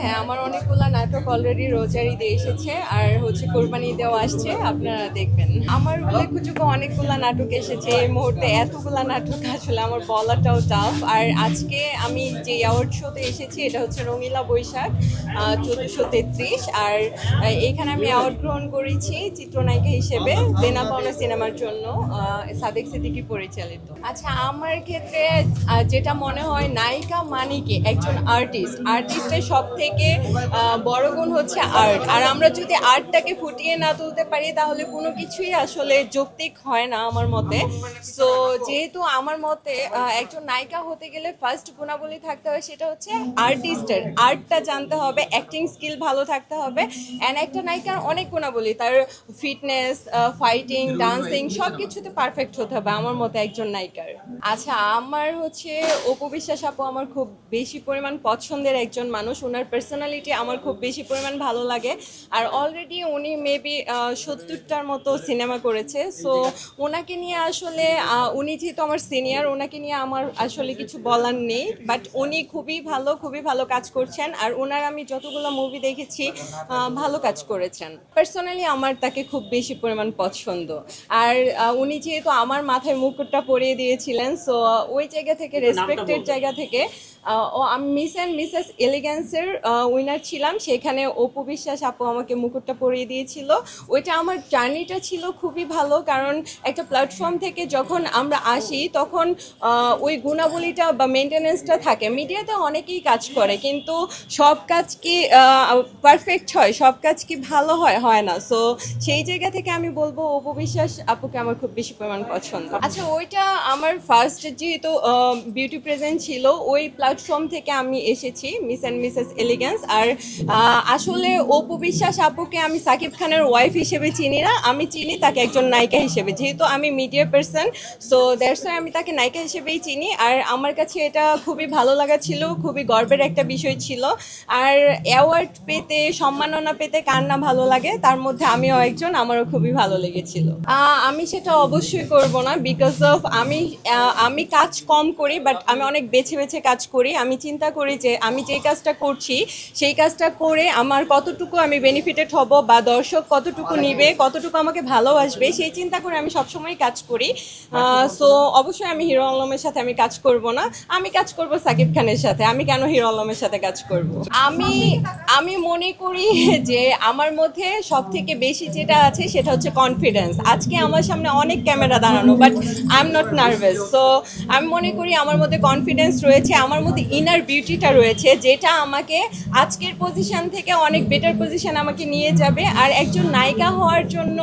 হ্যাঁ, আমার অনেকগুলা নাটক অলরেডি রোজার ঈদে এসেছে আর কোরবানি ঈদেও আসছে, আপনারা দেখবেন। আমার উল্লেখযোগ্য অনেকগুলা নাটক এসেছে, এই মুহূর্তে এতগুলা নাটক আসলে আমার বলাটাও টাফ। আর আজকে আমি যে অ্যাওয়ার্ড শোতে এসেছি এটা হচ্ছে রঙিলা বৈশাখ 1433। আর এখানে আমি অ্যাওয়ার্ড গ্রহণ করেছি চিত্রনায়িকা হিসেবে দেনা পাওনা সিনেমার জন্য, সাদেক সিদ্দিকী পরিচালিত। আচ্ছা, আমার ক্ষেত্রে যেটা মনে হয় নায়িকা মানে কি একজন আর্টিস্টের সব থেকে বড় গুণ হচ্ছে আর্ট। আর আমরা যদি আর্টটাকে ফুটিয়ে না তুলতে পারি তাহলে কোনো কিছুই আসলে যৌক্তিক হয় না আমার মতে। সো যেহেতু আমার মতে একজন নায়িকা হতে গেলে ফার্স্ট গুণাবলী থাকতে হয়, সেটা হচ্ছে আর্টিস্টের আর্টটা জানতে হবে, অ্যাক্টিং স্কিল ভালো থাকতে হবে। অ্যান্ড একটা নায়িকার অনেক গুণাবলী, তার ফিটনেস, ফাইটিং, ডান্সিং সব কিছুতে পারফেক্ট হতে হবে আমার মতে একজন নায়িকার। আচ্ছা, আমার অপু বিশ্বাস আপু আমার খুব বেশি পরিমাণ পছন্দের একজন মানুষ। ওনার পার্সোনালিটি আমার খুব বেশি পরিমাণ ভালো লাগে। আর অলরেডি উনি মেবি 70টার মতো সিনেমা করেছে। সো ওনাকে নিয়ে আসলে উনি যেহেতু আমার সিনিয়র, ওনাকে নিয়ে আমার আসলে কিছু বলার নেই। বাট উনি খুবই ভালো কাজ করছেন। আর ওনার আমি যতগুলো মুভি দেখেছি ভালো কাজ করেছেন। পার্সোনালি আমার তাকে খুব বেশি পরিমাণ পছন্দ। আর উনি যেহেতু আমার মাথায় মুকুটটা পরিয়ে দিয়েছিলেন, সো ওই জায়গা থেকে, রেসপেক্টের জায়গা থেকে, আমি মিস অ্যান্ড মিসেস এলিগেন্সের উইনার ছিলাম, সেখানে অপু বিশ্বাস আপু আমাকে মুকুটটা পরিয়ে দিয়েছিল। ওইটা আমার জার্নিটা ছিল খুবই ভালো, কারণ একটা প্ল্যাটফর্ম থেকে যখন আমরা আসি তখন ওই গুণাবলীটা বা মেনটেনেন্সটা থাকে। মিডিয়াতে অনেকেই কাজ করে, কিন্তু সব কাজ কি পারফেক্ট হয়, সব কাজ কি ভালো হয় না। সো সেই জায়গা থেকে আমি বলবো অপু বিশ্বাস আপুকে আমার খুব বেশি পরিমাণ পছন্দ। আচ্ছা, ওইটা আমার ফার্স্ট যেহেতু বিউটি প্রেজেন্ট ছিল, ওই প্ল্যাটফর্ম থেকে আমি এসেছি, মিস অ্যান্ড মিসেস এলিগেন্স। আর আসলে অপু বিশ্বাস আপুকে আমি সাকিব খানের ওয়াইফ হিসেবে চিনি না, আমি চিনি তাকে একজন নায়িকা হিসেবে। যেহেতু আমি media person, so that's why আমি তাকে নায়িকা হিসেবেই চিনি। আর আমার কাছে এটা খুবই ভালো লাগা ছিল, খুবই গর্বের একটা বিষয় ছিল। আর অ্যাওয়ার্ড পেতে, সম্মাননা পেতে কার না ভালো লাগে, তার মধ্যে আমিও একজন, আমারও খুবই ভালো লেগেছিল। আমি সেটা অবশ্যই করব না, বিকজ অফ আমি কাজ কম করি, বাট আমি অনেক বেছে বেছে কাজ করি। আমি চিন্তা করি যে আমি যে কাজটা করছি সেই কাজটা করে আমার কতটুকু আমি বেনিফিটেড হব, বা দর্শক কতটুকু নিবে, কতটুকু আমাকে ভালোবাসবে, সেই চিন্তা করে আমি সবসময় কাজ করি। সো অবশ্যই আমি হিরো আলমের সাথে আমি কাজ করব না, আমি কাজ করব সাকিব খানের সাথে। আমি কেন হিরো আলমের সাথে কাজ করব? আমি মনে করি যে আমার মধ্যে সব থেকে বেশি যেটা আছে সেটা হচ্ছে কনফিডেন্স। আজকে আমার সামনে অনেক ক্যামেরা দাঁড়ানো, but I am not nervous. So আমি মনে করি আমার মধ্যে কনফিডেন্স রয়েছে, আমার মধ্যে ইনার বিউটিটা রয়েছে, যেটা আমাকে আজকের পজিশন থেকে অনেক বেটার পজিশন আমাকে নিয়ে যাবে। আর একজন নায়িকা হওয়ার জন্য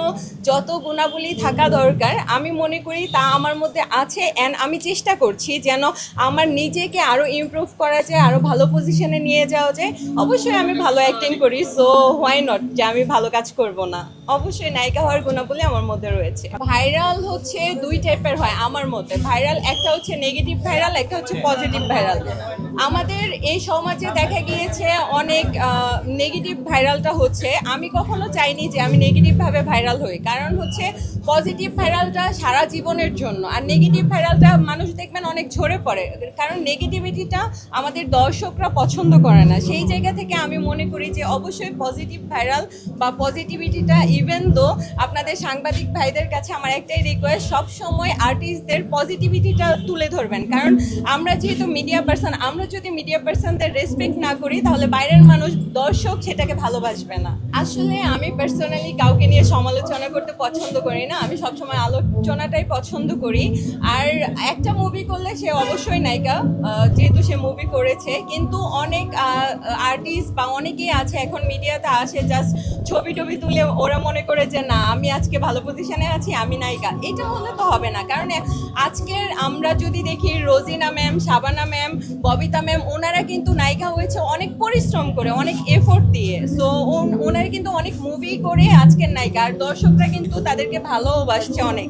যত গুণাবলী থাকা দরকার আমি মনে করি তা আমার মধ্যে আছে। অ্যান্ড আমি চেষ্টা করছি যেন আমার নিজেকে আরও ইমপ্রুভ করা যায়, আরও ভালো পজিশনে নিয়ে যাওয়া যায়। অবশ্যই আমি ভালো অ্যাক্টিং করি, সো হোয়াই নট যে আমি ভালো কাজ করব না। অবশ্যই নায়িকা হওয়ার গুণাবলী আমার মধ্যে রয়েছে। ভাইরাল দুই টাইপের হয় আমার মতে। ভাইরাল একটা হচ্ছে নেগেটিভ ভাইরাল, একটা হচ্ছে পজিটিভ ভাইরাল। আমাদের এই সমাজে দেখা গিয়েছে অনেক নেগেটিভ ভাইরালটা হচ্ছে। আমি কখনো চাইনি যে আমি নেগেটিভভাবে ভাইরাল হই, কারণ পজিটিভ ভাইরালটা সারা জীবনের জন্য, আর নেগেটিভ ভাইরালটা মানুষ দেখবেন অনেক ঝরে পড়ে, কারণ নেগেটিভিটিটা আমাদের দর্শকরা পছন্দ করে না। সেই জায়গা থেকে আমি মনে করি যে অবশ্যই পজিটিভ ভাইরাল বা পজিটিভিটিটা, ইভেন দো আপনাদের সাংবাদিক ভাইদের কাছে আমার একটাই রিকোয়েস্ট, সবসময় আর্টিস্টদের পজিটিভিটিটা তুলে ধরবেন। কারণ আমরা যেহেতু মিডিয়া পার্সন, আমরা যদি মিডিয়া পার্সনদের রেসপেক্ট না করি তাহলে বাইরের মানুষ, দর্শক সেটাকে ভালোবাসবে না। আসলে আমি পার্সোনালি কাউকে নিয়ে সমালোচনা করতে পছন্দ করি না, আমি সবসময় আলোচনাটাই পছন্দ করি। আর একটা মুভি করলে সে অবশ্যই নায়িকা, যেহেতু সে মুভি করেছে। কিন্তু অনেক আর্টিস্ট বা অনেকেই আছে এখন মিডিয়াতে আসে, জাস্ট ছবি টবি তুলে ওরা মনে করে যে না আমি আজকে ভালো পজিশনে আছি, আমি নায়িকা। এটা হলে তো হবে না, কারণ আজকের আমরা যদি দেখি Rozina ma'am, Shabana ma'am, Babita ma'am, ওনারা কিন্তু নায়িকা হয়েছে অনেক পরিশ্রম করে, অনেক এফোর্ট দিয়ে। সো ওনারা কিন্তু অনেক মুভি করে আজকের নায়িকা, আর দর্শকরা কিন্তু তাদেরকে ভালোবাসছে অনেক।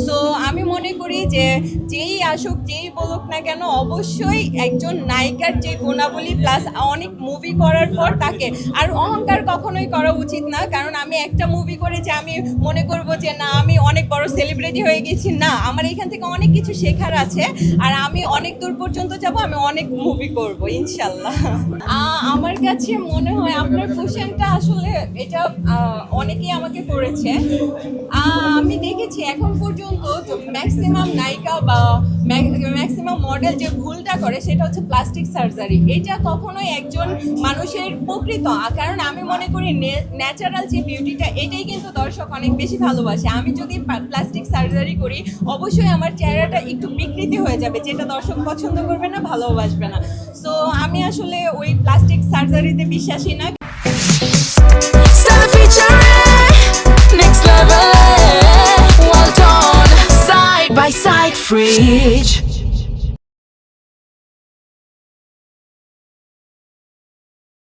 সো আমি মনে করি যে যেই আসুক, যেই বলুক না কেন, অবশ্যই একজন নায়িকার যে গুণাবলী প্লাস অনেক মুভি করার পর তাকে, আর অহংকার কখনোই করা উচিত না। কারণ আমি একটা মুভি করে যে আমি মনে করব যে না আমি অনেক বড় সেলিব্রিটি হয়ে গেছি, না, আমার এখান থেকে অনেক কিছু শেখার আছে আর আমি অনেক দূর পর্যন্ত যাব, আমি অনেক মুভি করব ইনশাল্লাহ। আমার কাছে মনে হয় আপনার কোশ্চেনটা আসলে এটা অনেকেই আমাকে করেছে। আমি দেখেছি এখন পর্যন্ত ম্যাক্সিমাম নায়িকা বা ম্যাক্সিমাম মডেল যে ভুলটা করে সেটা হচ্ছে প্লাস্টিক সার্জারি। এটা কখনোই একজন মানুষের প্রকৃত, কারণ আমি মনে করি ন্যাচারাল যে বিউটিটা এটাই কিন্তু দর্শক অনেক বেশি ভালোবাসে। আমি যদি প্লাস্টিক সার্জারি করি অবশ্যই আমার চেহারাটা একটু বিকৃতি হয়ে যাবে, যেটা দর্শক পছন্দ করবে না, ভালোবাসবে না। সো আমি আসলে ওই প্লাস্টিক সার্জারিতে বিশ্বাসী না। Next level, well done, side by side, fridge.